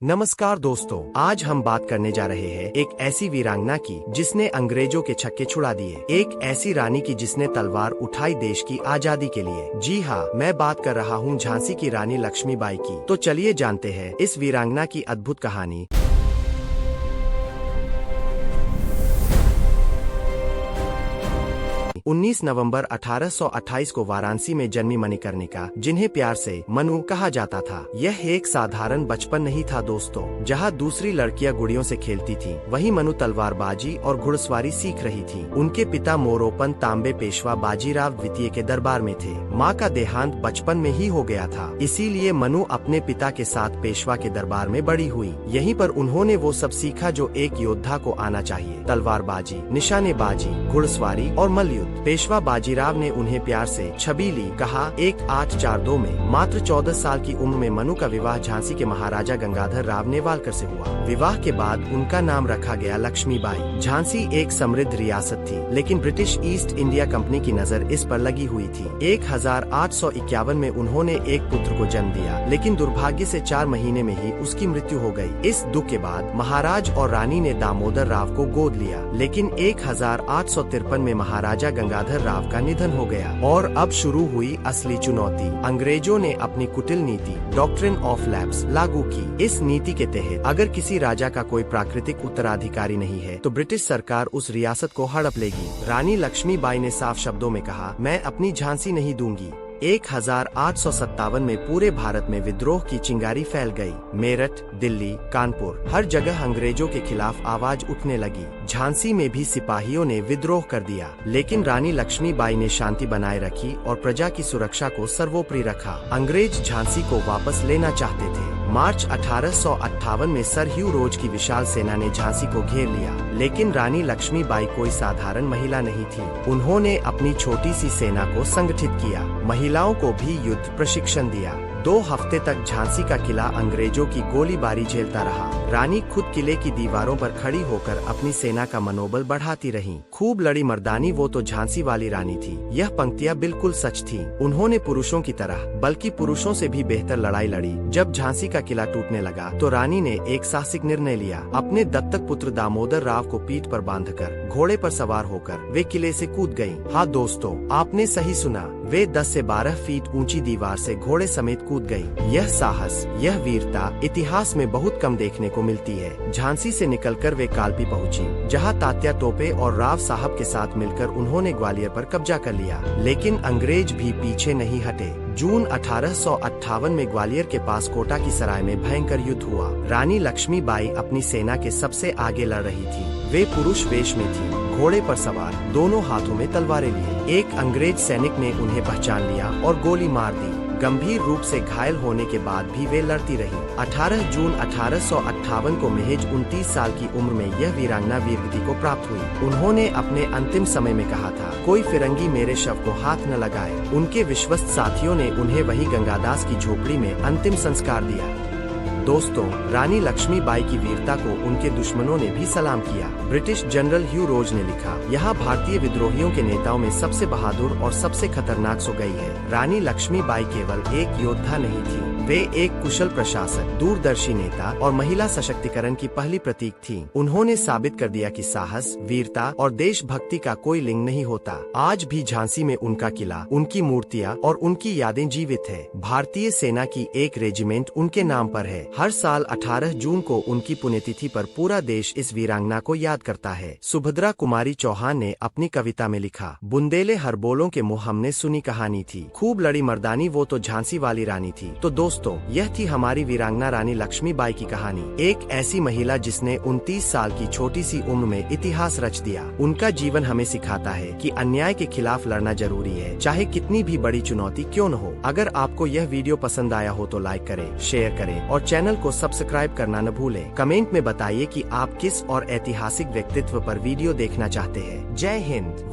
नमस्कार दोस्तों, आज हम बात करने जा रहे हैं एक ऐसी वीरांगना की जिसने अंग्रेजों के छक्के छुड़ा दिए, एक ऐसी रानी की जिसने तलवार उठाई देश की आजादी के लिए। जी हाँ, मैं बात कर रहा हूँ झांसी की रानी लक्ष्मीबाई की। तो चलिए जानते हैं इस वीरांगना की अद्भुत कहानी। 19 नवंबर 1828 को वाराणसी में जन्मी मणिकर्णिका, जिन्हें प्यार से मनु कहा जाता था। यह एक साधारण बचपन नहीं था दोस्तों। जहां दूसरी लड़कियां गुड़ियों से खेलती थीं, वहीं मनु तलवारबाजी और घुड़सवारी सीख रही थी। उनके पिता मोरोपंत तांबे पेशवा बाजीराव द्वितीय के दरबार में थे। मां का देहांत बचपन में ही हो गया था, इसीलिए मनु अपने पिता के साथ पेशवा के दरबार में बड़ी हुई। यहीं पर उन्होंने वो सब सीखा जो एक योद्धा को आना चाहिए: तलवारबाजी, निशानेबाजी, घुड़सवारी और मल्लयुद्ध। पेशवा बाजीराव ने उन्हें प्यार से छबीली कहा। 1842 में मात्र 14 साल की उम्र में मनु का विवाह झांसी के महाराजा गंगाधर राव नेवालकर से हुआ। विवाह के बाद उनका नाम रखा गया लक्ष्मीबाई। झांसी एक समृद्ध रियासत थी, लेकिन ब्रिटिश ईस्ट इंडिया कंपनी की नजर इस पर लगी हुई थी। 1851 में उन्होंने एक पुत्र को जन्म दिया, लेकिन दुर्भाग्य से 4 महीने में ही उसकी मृत्यु हो गई। इस दुख के बाद महाराज और रानी ने दामोदर राव को गोद लिया, लेकिन 1853 में महाराजा गंगाधर राव का निधन हो गया और अब शुरू हुई असली चुनौती। अंग्रेजों ने अपनी कुटिल नीति डॉक्ट्रिन ऑफ लैप्स लागू की। इस नीति के तहत अगर किसी राजा का कोई प्राकृतिक उत्तराधिकारी नहीं है तो ब्रिटिश सरकार उस रियासत को हड़प लेगी। रानी लक्ष्मीबाई ने साफ शब्दों में कहा, मैं अपनी झांसी नहीं दूंगी। 1857 में पूरे भारत में विद्रोह की चिंगारी फैल गई। मेरठ, दिल्ली, कानपुर, हर जगह अंग्रेजों के खिलाफ आवाज उठने लगी। झांसी में भी सिपाहियों ने विद्रोह कर दिया, लेकिन रानी लक्ष्मीबाई ने शांति बनाए रखी और प्रजा की सुरक्षा को सर्वोपरि रखा। अंग्रेज झांसी को वापस लेना चाहते थे। मार्च 1858 में सर ह्यू रोज की विशाल सेना ने झांसी को घेर लिया, लेकिन रानी लक्ष्मीबाई कोई साधारण महिला नहीं थी। उन्होंने अपनी छोटी सी सेना को संगठित किया, महिलाओं को भी युद्ध प्रशिक्षण दिया। 2 हफ्ते तक झांसी का किला अंग्रेजों की गोलीबारी झेलता रहा। रानी खुद किले की दीवारों पर खड़ी होकर अपनी सेना का मनोबल बढ़ाती रहीं। खूब लड़ी मर्दानी वो तो झांसी वाली रानी थी। यह पंक्तियां बिल्कुल सच थी। उन्होंने पुरुषों की तरह बल्कि पुरुषों से भी बेहतर लड़ाई लड़ी। जब झांसी का किला टूटने लगा तो रानी ने एक साहसिक निर्णय लिया। अपने दत्तक पुत्र दामोदर राव को पीठ पर बांधकर घोड़े पर सवार होकर वे किले से कूद गयी। हाँ दोस्तों, आपने सही सुना, वे 10 से 12 फीट ऊंची दीवार से घोड़े समेत कूद गई। यह साहस, यह वीरता इतिहास में बहुत कम देखने को मिलती है। झांसी से निकलकर वे कालपी पहुंची, जहां तात्या टोपे और राव साहब के साथ मिलकर उन्होंने ग्वालियर पर कब्जा कर लिया। लेकिन अंग्रेज भी पीछे नहीं हटे। जून 1858 में ग्वालियर के पास कोटा की सराय में भयंकर युद्ध हुआ। रानी लक्ष्मीबाई अपनी सेना के सबसे आगे लड़ रही थी। वे पुरुष वेश में थी, घोड़े पर सवार, दोनों हाथों में तलवारें लिए। एक अंग्रेज सैनिक ने उन्हें पहचान लिया और गोली मार दी। गंभीर रूप से घायल होने के बाद भी वे लड़ती रहीं। 18 जून 1858 को महज 29 साल की उम्र में यह वीरांगना वीरगति को प्राप्त हुई। उन्होंने अपने अंतिम समय में कहा था, कोई फिरंगी मेरे शव को हाथ न लगाए। उनके विश्वस्त साथियों ने उन्हें वही गंगादास की झोपड़ी में अंतिम संस्कार दिया। दोस्तों, रानी लक्ष्मीबाई की वीरता को उनके दुश्मनों ने भी सलाम किया। ब्रिटिश जनरल ह्यू रोज ने लिखा, यहाँ भारतीय विद्रोहियों के नेताओं में सबसे बहादुर और सबसे खतरनाक सो गई है। रानी लक्ष्मीबाई केवल एक योद्धा नहीं थी, वे एक कुशल प्रशासक, दूरदर्शी नेता और महिला सशक्तिकरण की पहली प्रतीक थी। उन्होंने साबित कर दिया कि साहस, वीरता और देशभक्ति का कोई लिंग नहीं होता। आज भी झांसी में उनका किला, उनकी मूर्तियाँ और उनकी यादें जीवित है। भारतीय सेना की एक रेजिमेंट उनके नाम पर है। हर साल 18 जून को उनकी पुण्यतिथि पर पूरा देश इस वीरांगना को याद करता है। सुभद्रा कुमारी चौहान ने अपनी कविता में लिखा, बुंदेले हर बोलों के मुँह हमने सुनी कहानी थी। खूब लड़ी मर्दानी वो तो झांसी वाली रानी थी। तो दोस्तों, यह थी हमारी वीरांगना रानी लक्ष्मीबाई की कहानी। एक ऐसी महिला जिसने 29 साल की छोटी सी उम्र में इतिहास रच दिया। उनका जीवन हमें सिखाता है कि अन्याय के खिलाफ लड़ना जरूरी है, चाहे कितनी भी बड़ी चुनौती क्यों न हो। अगर आपको यह वीडियो पसंद आया हो तो लाइक करें, शेयर करें और चैनल को सब्सक्राइब करना न भूलें। कमेंट में बताइए कि आप किस और ऐतिहासिक व्यक्तित्व पर वीडियो देखना चाहते हैं। जय हिंद।